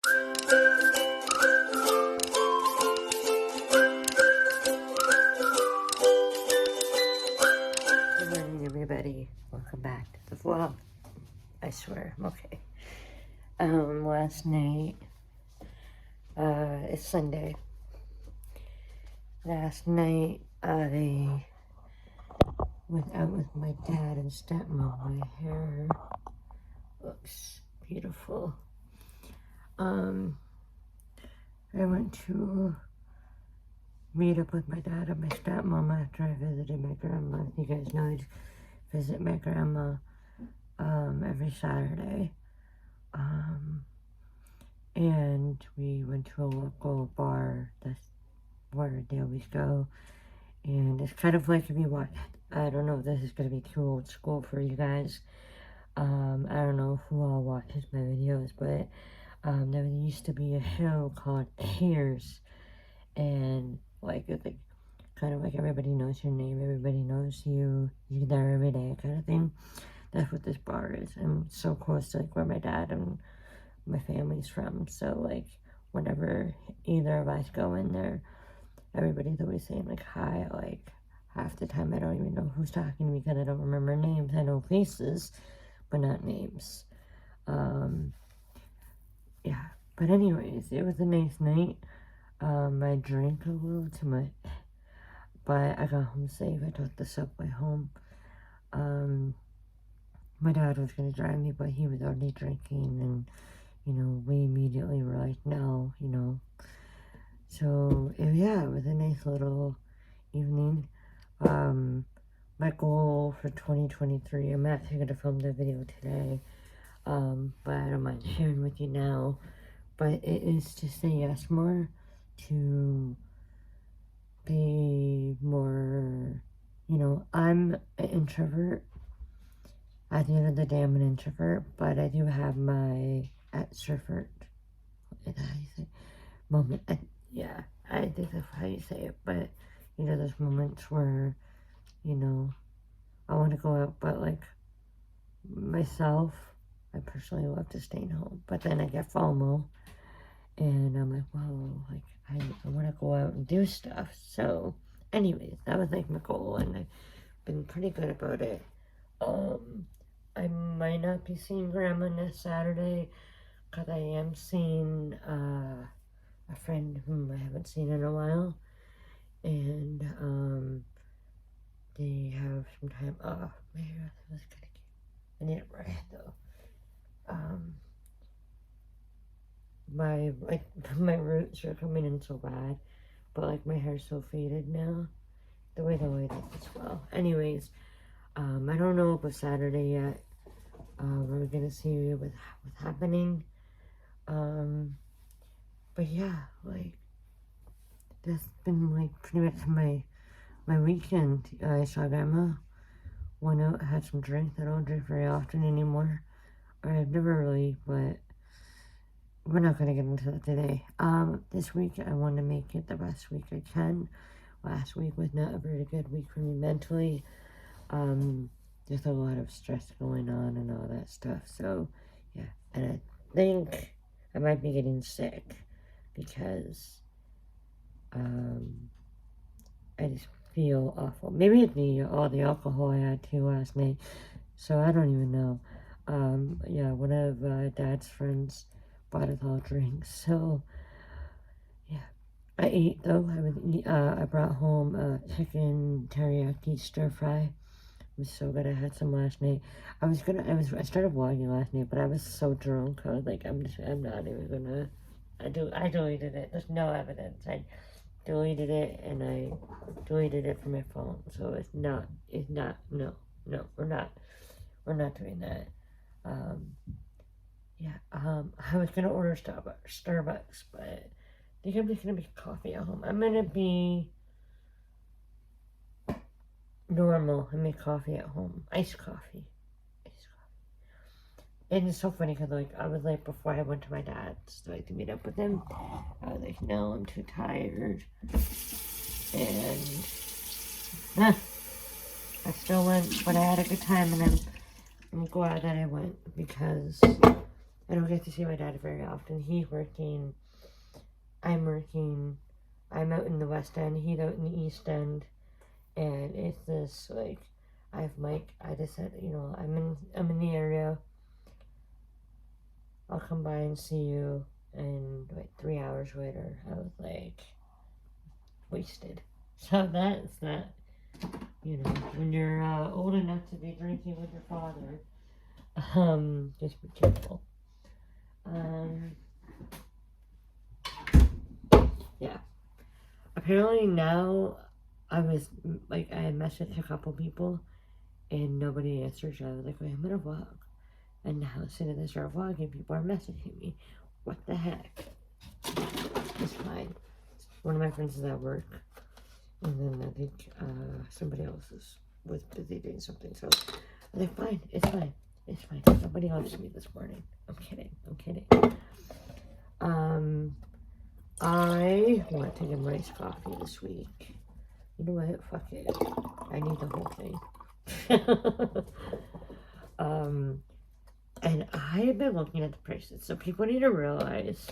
Good morning, everybody. Welcome back to the vlog. I swear, I'm okay. Last night, it's Sunday. Last night, I went out with my dad and stepmom. My hair looks beautiful. I went to meet up with my dad and my stepmom after I visited my grandma. You guys know I visit my grandma every Saturday. And we went to a local bar. That's where they always go. And it's kind of like if you watch, I don't know if this is going to be too old school for you guys. I don't know who all watches my videos, but there used to be a show called Cheers. And like, it's like kind of like everybody knows your name, everybody knows you, you're there every day kind of thing. That's what this bar is. And it's so close to like where my dad and my family's from. So like whenever either of us go in there, everybody's always saying like hi. Like half the time I don't even know who's talking to me because I don't remember names. I know faces, but not names. Yeah. But anyways, it was a nice night. I drank a little too much, but I got home safe. I took the subway home. My dad was going to drive me, but he was already drinking, and, you know, we immediately were like, no, you know. So, yeah, it was a nice little evening. My goal for 2023, I'm actually going to film the video today, but I don't mind sharing with you now, but it is to say yes more, to be more, you know, I'm an introvert. At the end of the day, I'm an introvert, but I do have my extrovert, moment. Yeah, I think that's how you say it, but, you know, there's moments where, you know, I want to go out, but, like, myself, I personally love to stay home, but then I get FOMO, and I'm like, well, like, I want to go out and do stuff. So anyways, that was like my goal, and I've been pretty good about it. I might not be seeing grandma this Saturday because I am seeing a friend whom I haven't seen in a while, and they have some time off. My hair was kind of cute. I need a brush though. My roots are coming in so bad, but like my hair's so faded now, the way the light is as well. Anyways, I don't know about Saturday yet. We're gonna see what's happening. But yeah, like that's been like pretty much my weekend. I saw grandma, went out, had some drinks. I don't drink very often anymore, or I've never really, but we're not going to get into that today. This week I want to make it the best week I can. Last week was not a very good week for me mentally. There's a lot of stress going on and all that stuff. So, yeah. And I think I might be getting sick because, I just feel awful. Maybe it's all the alcohol I had too last night. So I don't even know. Yeah, one of Dad's friends bought us all drinks, so yeah. I ate though. I brought home chicken teriyaki stir fry. It was so good. I had some last night. I started vlogging last night, but I was so drunk. I was like, I'm not even gonna. I deleted it. There's no evidence. I deleted it, and I deleted it from my phone. So no, we're not doing that. Yeah, I was gonna order Starbucks, but I think I'm just gonna make coffee at home. I'm gonna be normal and make coffee at home. Iced coffee. And it's so funny because, like, I was like, before I went to my dad's, like, to meet up with him, I was like, no, I'm too tired. And, I still went, but I had a good time, and I'm glad that I went because I don't get to see my dad very often. He's working, I'm working, I'm out in the West End, he's out in the East End, and it's this, like, I have Mike, I just said, you know, I'm in the area, I'll come by and see you, and like 3 hours later, I was like, wasted. So that's that, you know, when you're old enough to be drinking with your father, just be careful. Yeah. Apparently now, I had messaged a couple people, and nobody answered, so I was like, wait, I'm gonna vlog. And now, as soon as I start vlogging, people are messaging me. What the heck? It's fine. One of my friends is at work, and then I think somebody else was busy doing something, so I was like, fine, it's fine. It's fine. Somebody loves me this morning. I'm kidding. I want to get my iced coffee this week. You know what? Fuck it. I need the whole thing. And I've been looking at the prices. So people need to realize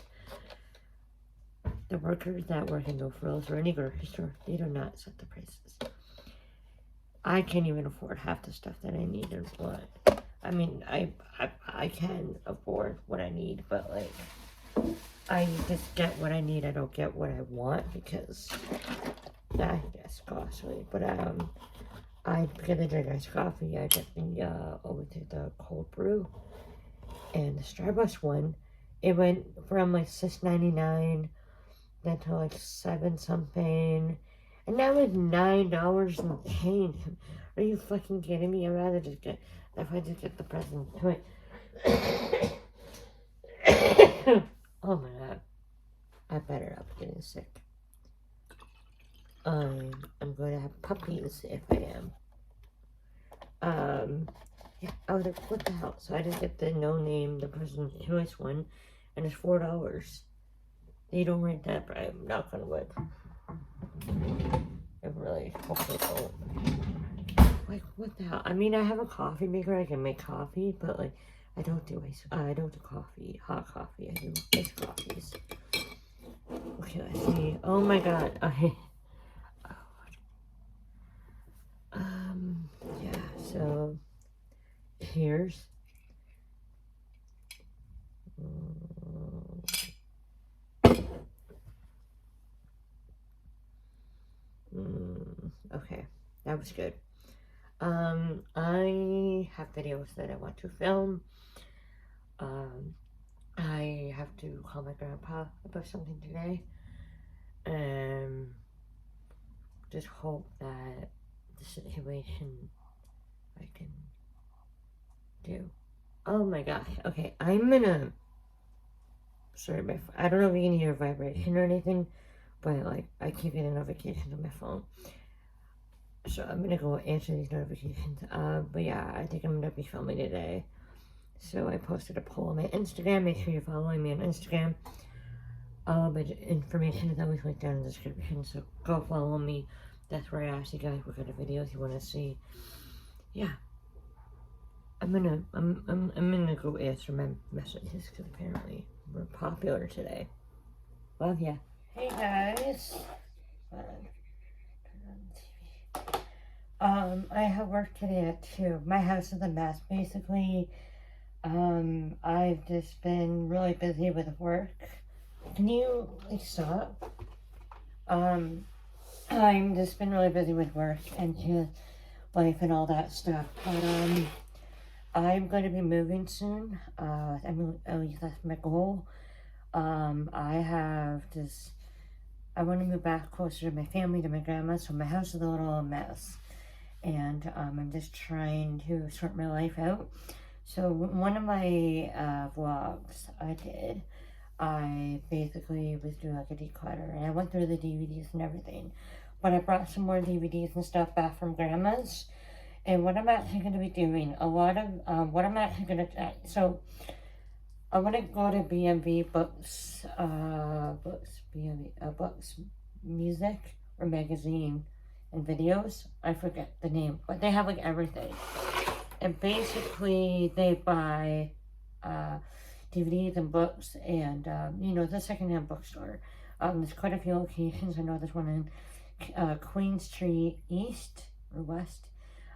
the workers that work in No Frills or any grocery store, they do not set the prices. I can't even afford half the stuff that I need and want. I mean, I can afford what I need, but like, I just get what I need. I don't get what I want because I guess costly. But because I drink iced coffee, I get the cold brew, and the Starbucks one, it went from like $6.99 then to like $7 something, and now it's $9 and change. Are you fucking kidding me? I'd rather just get the present. Wait. Oh my god. I better not be getting sick. I'm going to have puppies if I am. Yeah, I was like, what the hell? So I just get the no name, the person's choice one, and it's $4. They don't rate that, but I'm not gonna wood. I really hope they don't. Like, what the hell? I mean, I have a coffee maker, I can make coffee, but like, I don't do coffee, hot coffee, I do iced coffees. Okay, let's see. Oh my god, yeah, so, here's, okay, that was good. I have videos that I want to film. I have to call my grandpa about something today. Just hope that the situation I can do. Oh my gosh. Okay, I'm gonna. Sorry, I don't know if you can hear a vibration or anything, but like I keep getting notifications on my phone. So I'm gonna go answer these notifications. But yeah, I think I'm gonna be filming today. So I posted a poll on my Instagram. Make sure you're following me on Instagram. All of my information is always linked down in the description. So go follow me. That's where I ask you guys what kind of videos you want to see. Yeah. I'm gonna go answer my messages because apparently we're popular today. Love ya. Hey guys. I have work today at 2. My house is a mess, basically. I've just been really busy with work. Can you, like, stop? I've just been really busy with work and just life and all that stuff. But, I'm going to be moving soon. I mean, at least that's my goal. I want to move back closer to my family, to my grandma, so my house is a little mess. And I'm just trying to sort my life out. So one of my vlogs I basically was doing like a declutter, and I went through the DVDs and everything. But I brought some more DVDs and stuff back from Grandma's. And what I'm actually going to be doing, so I want to go to BMV Books, Books, Music, or Magazine, and Videos. I forget the name, but they have like everything. And basically, they buy DVDs and books, and you know, the secondhand bookstore. There's quite a few locations. I know there's one in Queen Street East or West.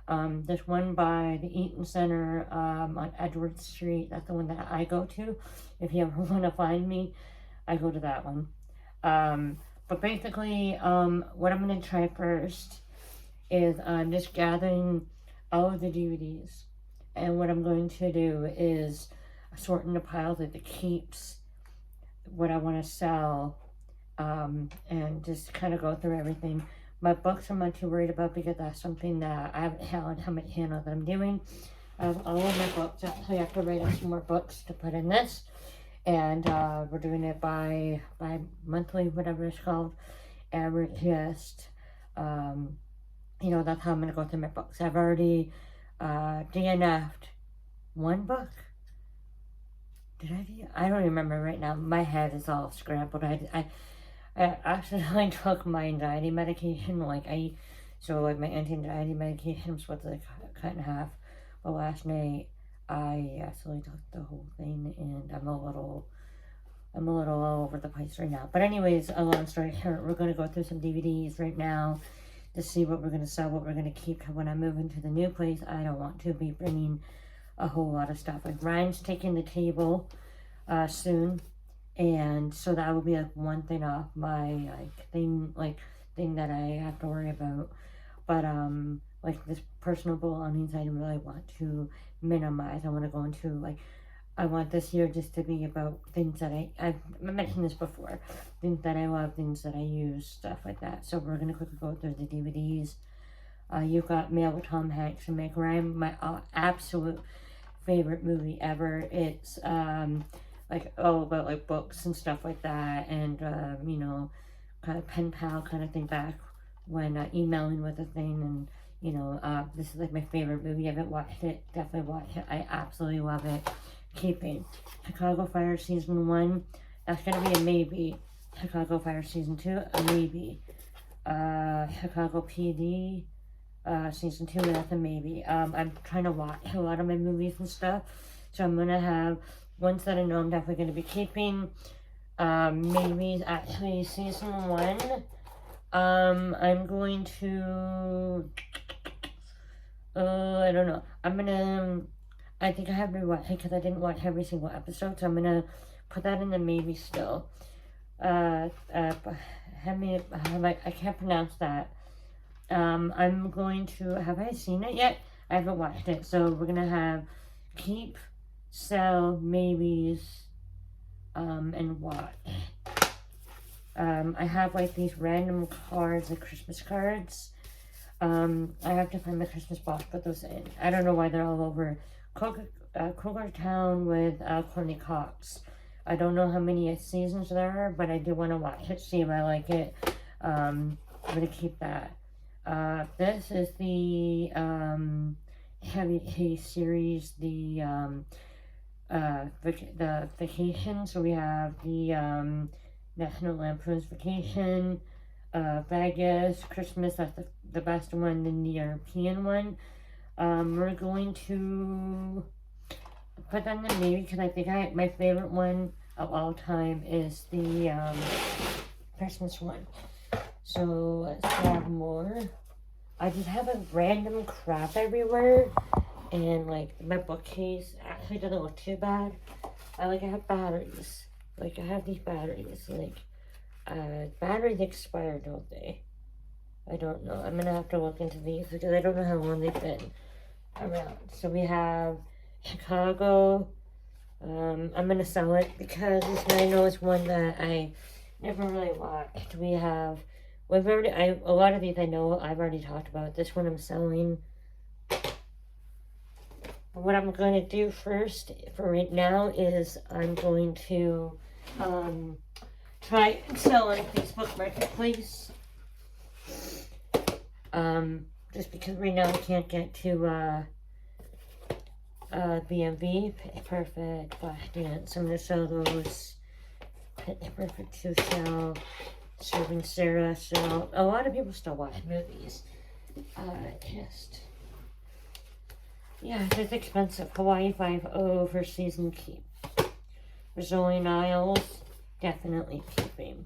There's one by the Eaton Center on Edward Street. That's the one that I go to. If you ever want to find me, I go to that one. But basically, what I'm going to try first is just gathering all of the DVDs. And what I'm going to do is sort into piles of the keeps, what I want to sell, and just kind of go through everything. My books I'm not too worried about because that's something that I haven't had how much handle that I'm doing. I have all of my books. Actually, I have to write out some more books to put in this. And we're doing it by monthly, whatever it's called. And we're just, you know, that's how I'm going to go through my books. I've already DNF'd one book. Did I don't remember right now. My head is all scrambled. I accidentally took my anxiety medication. So my anti-anxiety medication was supposed to cut in half. But last night, I accidentally took the whole thing, and I'm a little all over the place right now. But anyways, a long story short, we're going to go through some DVDs right now to see what we're going to sell, what we're going to keep. When I move into the new place, I don't want to be bringing a whole lot of stuff. Like, Ryan's taking the table soon, and so that will be like one thing off my thing that I have to worry about. But like this personal belongings, I really want to minimize. I want to go into I want this year just to be about things that I've mentioned this before, things that I love, things that I use, stuff like that. So we're gonna quickly go through the DVDs. You've got Mail with Tom Hanks and Meg Ryan, my absolute favorite movie ever. It's all about books and stuff like that, and you know, kind of pen pal kind of thing back when emailing with a thing. And you know, this is my favorite movie. I haven't watched it, definitely watch it. I absolutely love it. Keeping Chicago Fire Season 1, that's gonna be a maybe. Chicago Fire Season 2, a maybe. Chicago PD Season 2, that's a maybe. I'm trying to watch a lot of my movies and stuff, so I'm gonna have ones that I know I'm definitely gonna be keeping. Maybe actually Season 1. I'm going to I don't know. I think I have to watch it because I didn't watch every single episode, so I'm gonna put that in the maybe still. I can't pronounce that. I'm going to, have I seen it yet? I haven't watched it, so we're gonna have keep, sell, maybes, and watch. I have these random cards, Christmas cards. I have to find my Christmas box, put those in. I don't know why they're all over. Cougar Town with Courtney Cox. I don't know how many seasons there are, but I do want to watch it, see if I like it. I'm going to keep that. This is the Heavy Hay series, the Vacation. So we have the National Lampoon's Vacation, Vegas, Christmas, that's the best one, then the European one. We're going to put that in the maybe because I think my favorite one of all time is the Christmas one. So let's grab more. I just have a random crap everywhere, and my bookcase actually doesn't look too bad. I have batteries. I have these batteries. Batteries expire, don't they? I don't know. I'm gonna have to look into these because I don't know how long they've been around. So we have Chicago. I'm gonna sell it because I know it's one that I never really watched. We have, a lot of these I know I've already talked about. This one I'm selling. What I'm gonna do first for right now is I'm going to try and sell on Facebook Marketplace. Just because right now I can't get to BMV, Perfect, Flash Dance. I'm gonna sell those. Perfect to sell. Serving Sarah, sell. A lot of people still watch movies. Yeah, it's expensive. Hawaii 5.0 for season keep. Zoe Niles, definitely keeping.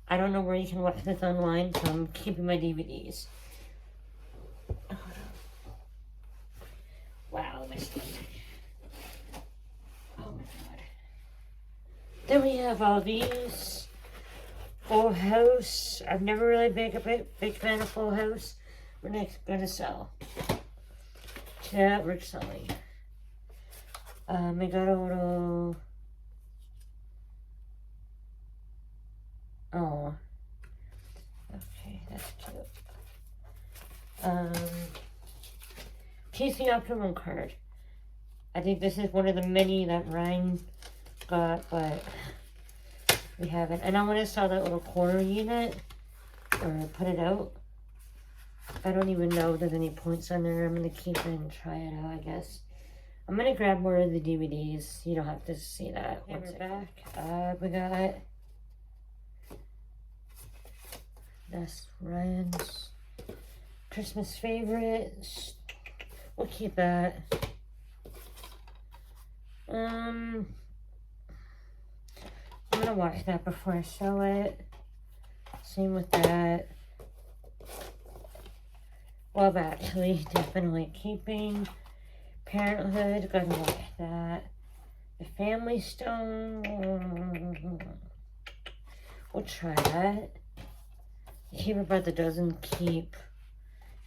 I don't know where you can watch this online, so I'm keeping my DVDs. Wow, my stomach. Oh my god. Then we have all these. Full House. I've never really been a big fan of Full House. We're next gonna sell. Yeah, we're selling. We got a little. Oh. Okay, that's cute. PC Optimum card. I think this is one of the many that Ryan got, but we haven't. And I want to sell that little corner unit or put it out. I don't even know if there's any points on there. I'm going to keep it and try it out, I guess. I'm going to grab more of the DVDs. You don't have to see that. And we're back. We got... That's Ryan's Christmas favorites. We'll keep that. I'm gonna watch that before I sell it. Same with that. Love Actually, definitely keeping. Parenthood, gonna watch that. The Family Stone. We'll try that. Keep About the Dozen, keep.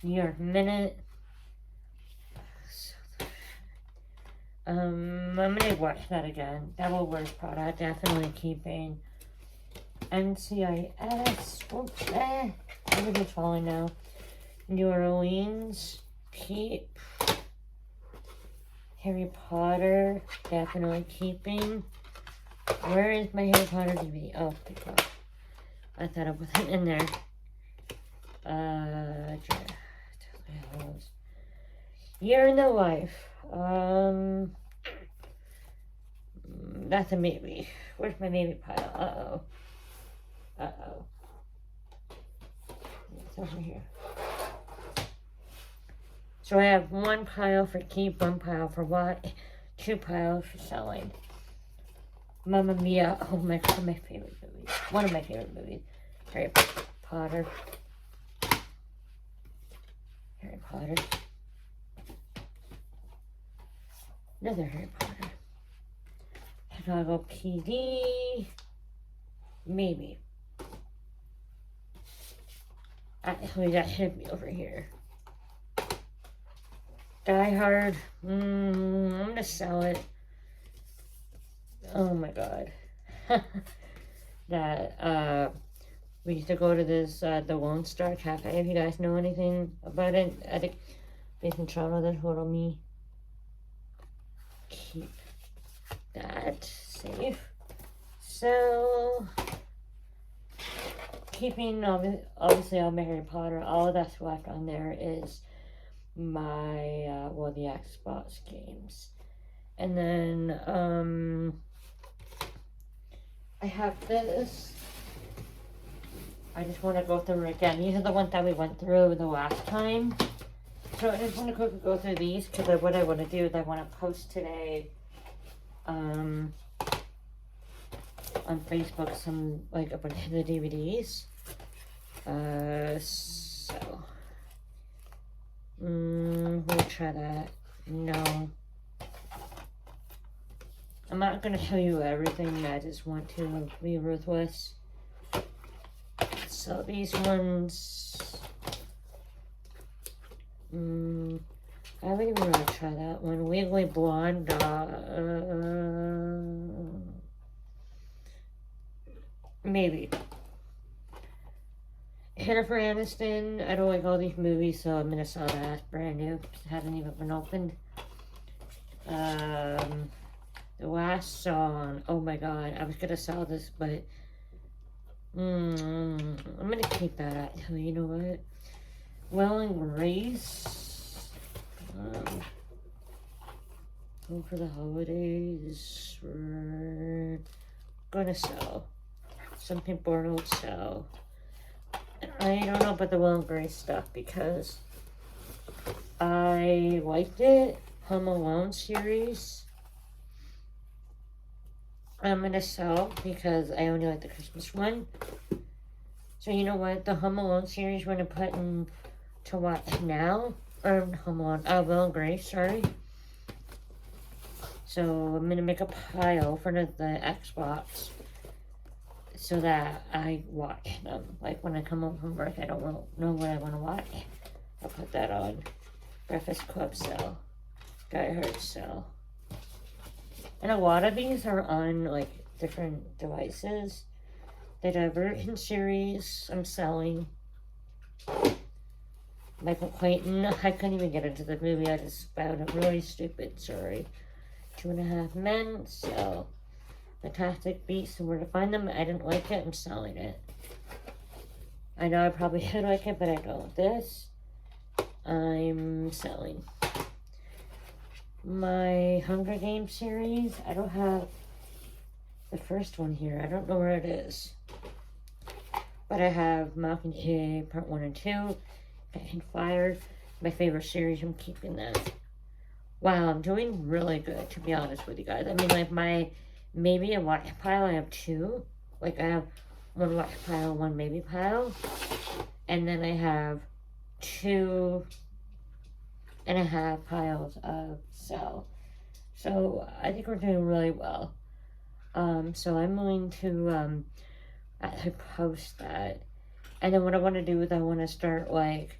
New York Minute. I'm gonna watch that again. Devil Wears Prada, definitely keeping. NCIS, oops, everything's falling now. New Orleans, keep. Harry Potter, definitely keeping. Where is my Harry Potter DVD? Oh, God. I thought it wasn't in there. Year in the Life. That's a maybe. Where's my maybe pile? Uh-oh. It's over here. So I have one pile for keep, one pile for what? 2 piles for selling. Mamma Mia. Oh my god, my favorite movie. One of my favorite movies. Harry Potter. Harry Potter. Another Harry Potter. Chicago PD. Maybe. Actually, that should be over here. Die Hard. I'm gonna sell it. Oh my god. That, we used to go to this, the Lone Star Cafe. If you guys know anything about it, I think based in Toronto, there's little me. Keep that safe. So, keeping, obviously, all my Harry Potter, all that's left on there is my, well, the Xbox games. And then, I have this. I just want to go through it again. These are the ones that we went through the last time. So I just want to quickly go through these because what I want to do is I want to post today on Facebook some, like, a bunch of the DVDs. So we'll try that. No. I'm not going to show you everything. I just want to be ruthless. So these ones, I haven't even really tried that one. Legally Blonde, maybe. Jennifer Aniston, I don't like all these movies, so I'm gonna sell that. It's brand new. It hasn't even been opened. The Last Song, oh my god, I was gonna sell this, but I'm gonna keep that actually, you know what? Will and Grace. Go for the holidays. We're gonna sell. Some people don't sell. I don't know about the Will and Grace stuff because I liked it. Home Alone series. I'm gonna sell because I only like the Christmas one. So you know what? The Home Alone series we're gonna put in to watch now. Or Home Alone, Will and Grace, sorry. So I'm gonna make a pile for the Xbox so that I watch them. Like when I come home from work, I don't know what I want to watch. I'll put that on. Breakfast Club sell. Guy Heard sell. And a lot of these are on like different devices. The Divergent series I'm selling. Michael Clayton, I couldn't even get into the movie. I just found it really stupid, sorry. 2.5 Men, sell. Fantastic Beasts and Where to Find Them. I didn't like it, I'm selling it. I know I probably should like it, but I don't. This, I'm selling. My Hunger Games series, I don't have the first one here. I don't know where it is. But I have Mockingjay Part 1 and 2. Catching Fire. My favorite series, I'm keeping that. Wow, I'm doing really good, to be honest with you guys. I mean, like maybe a watch pile, I have 2. Like, I have 1 watch pile, 1 maybe pile. And then I have 2.5 piles of sell. So, I think we're doing really well. So I'm willing to, actually post that. And then what I want to do is I want to start, like,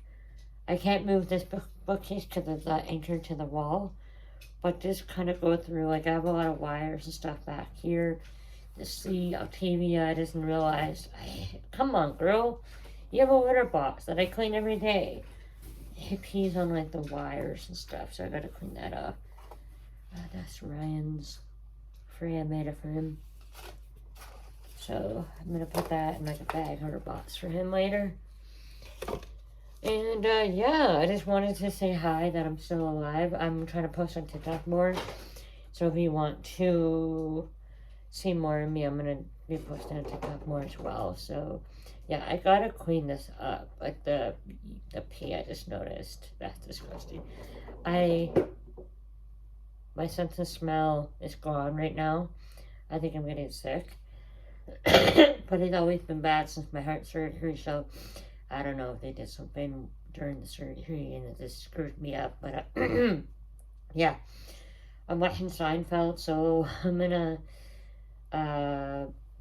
I can't move this bookcase because it's anchored to the wall. But just kind of go through, like, I have a lot of wires and stuff back here. Just see Octavia, I didn't realize. Come on, girl. You have a litter box that I clean every day. It pees on, like, the wires and stuff, so I gotta clean that up. That's Ryan's. Freya made it for him. So I'm gonna put that in like a bag or a box for him later. And yeah, I just wanted to say hi, that I'm still alive. I'm trying to post on TikTok more. So if you want to see more of me, I'm gonna be posting on TikTok more as well. So yeah, I gotta clean this up. Like the pee I just noticed. That's disgusting. My sense of smell is gone right now. I think I'm getting sick. But it's always been bad since my heart surgery, so I don't know if they did something during the surgery and it just screwed me up, but yeah, I'm watching Seinfeld, so I'm gonna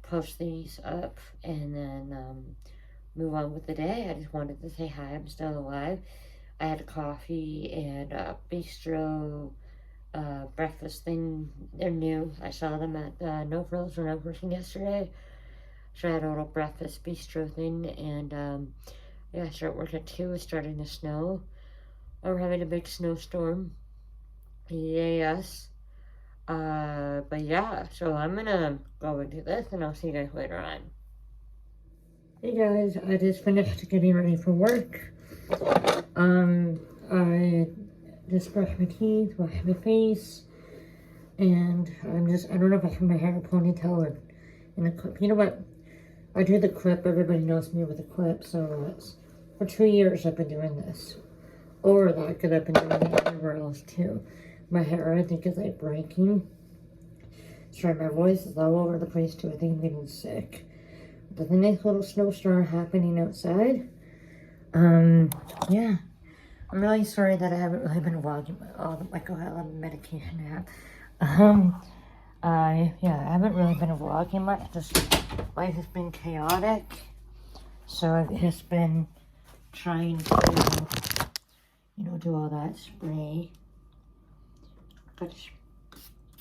post these up and then move on with the day. I just wanted to say hi, I'm still alive. I had coffee and bistro breakfast thing. They're new. I saw them at No Frills when I was working yesterday. So I had a little breakfast bistro thing, and yeah, I start work at 2. It's starting to snow. We're having a big snowstorm. Yes. But yeah, so I'm gonna go and do this, and I'll see you guys later on. Hey guys, I just finished getting ready for work. I just brushed my teeth, washed my face, and I don't know if I have my hair in a ponytail or in a clip. You know what? I do the clip. Everybody knows me with the clip, so it's for 2 years I've been doing this. Or that, because I've been doing it everywhere else too. My hair, I think, is like breaking. Sorry, my voice is all over the place too. I think I'm getting sick. There's a nice little snowstorm happening outside. Yeah. I'm really sorry that I haven't really been vlogging all the medication I have. Yeah, I haven't really been vlogging much. Just life has been chaotic. So I've just been trying to, do all that spray. But it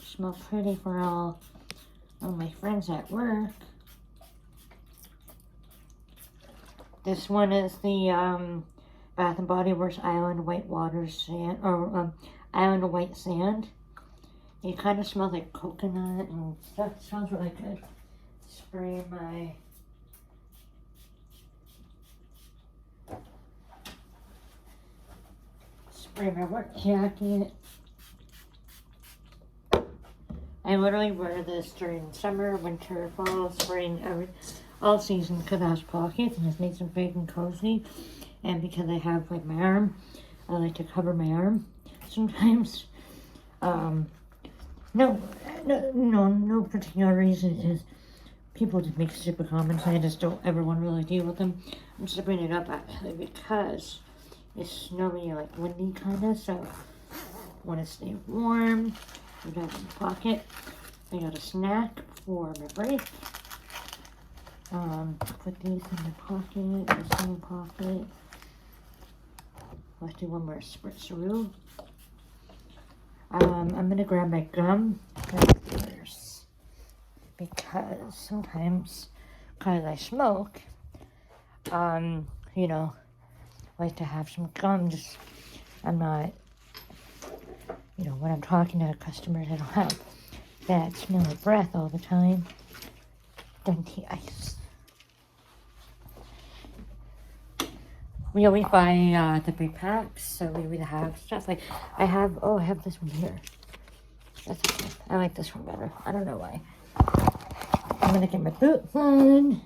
smells pretty for all my friends at work. This one is the Bath and Body Works Island White Water Sand, or Island White Sand. It kind of smells like coconut and stuff. It smells really good. Spray my work jacket. I literally wear this during summer, winter, fall, spring, all season, because it has pockets and it makes it big and cozy. And because I have like my arm, I like to cover my arm sometimes. No particular reason. Is people just make stupid comments and I just don't ever want to really deal with them. I'm just bringing it up actually because it's snowy, like windy kind of, so I want to stay warm. I got in the pocket. I got a snack for my break. Put these in the pocket, this in the pocket. Let's do one more spritzeroo. I'm gonna grab my gum first because sometimes, cause I smoke, you know, like to have some gum. Just I'm not, you know, when I'm talking to customers, I don't have that smell of breath all the time. Venti ice. We always buy the big packs, so we would have stuff like I have this one here. That's okay. I like this one better. I don't know why. I'm gonna get my boots on.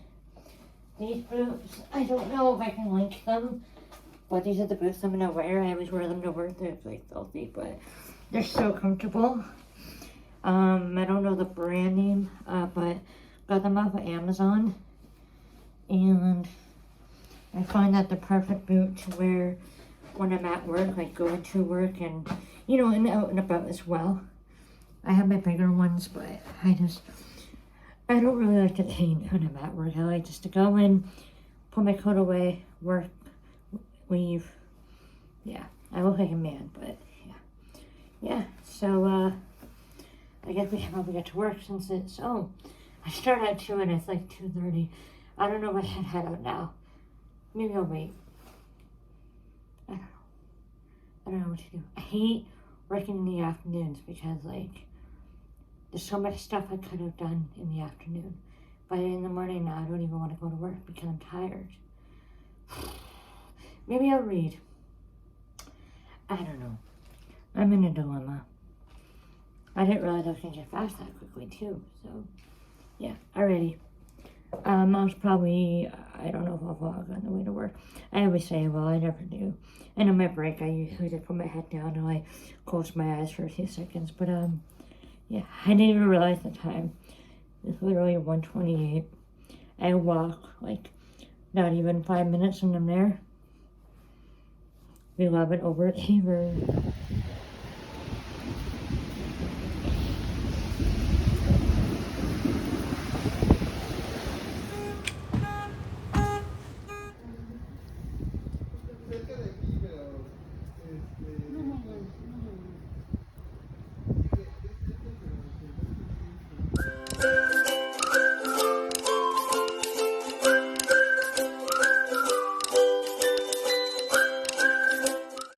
These boots, I don't know if I can link them, but these are the boots I'm gonna wear. I always wear them to work. They're like filthy, but they're so comfortable. I don't know the brand name, but got them off of Amazon, and I find that the perfect boot to wear when I'm at work, like going to work and, you know, and out and about as well. I have my bigger ones, but I don't really like to clean when I'm at work. I like just to go in, put my coat away, work, leave. Yeah, I look like a man, but yeah. Yeah, so, I guess we should probably get to work since it's, I start at 2 and it's like 2:30. I don't know if I should head out now. Maybe I'll wait. I don't know what to do. I hate working in the afternoons because, like, there's so much stuff I could have done in the afternoon. But in the morning now, I don't even want to go to work because I'm tired. Maybe I'll read. I don't know. I'm in a dilemma. I didn't realize I was going to get fast that quickly, too. So, yeah. Alrighty. I was probably, I don't know if I'll vlog on the way to work. I always say, well, I never do. And on my break, I usually just put my head down and I close my eyes for a few seconds. But, yeah, I didn't even realize the time. It's literally 1:28. I walk, like, not even 5 minutes and I'm there. We love it, overachiever.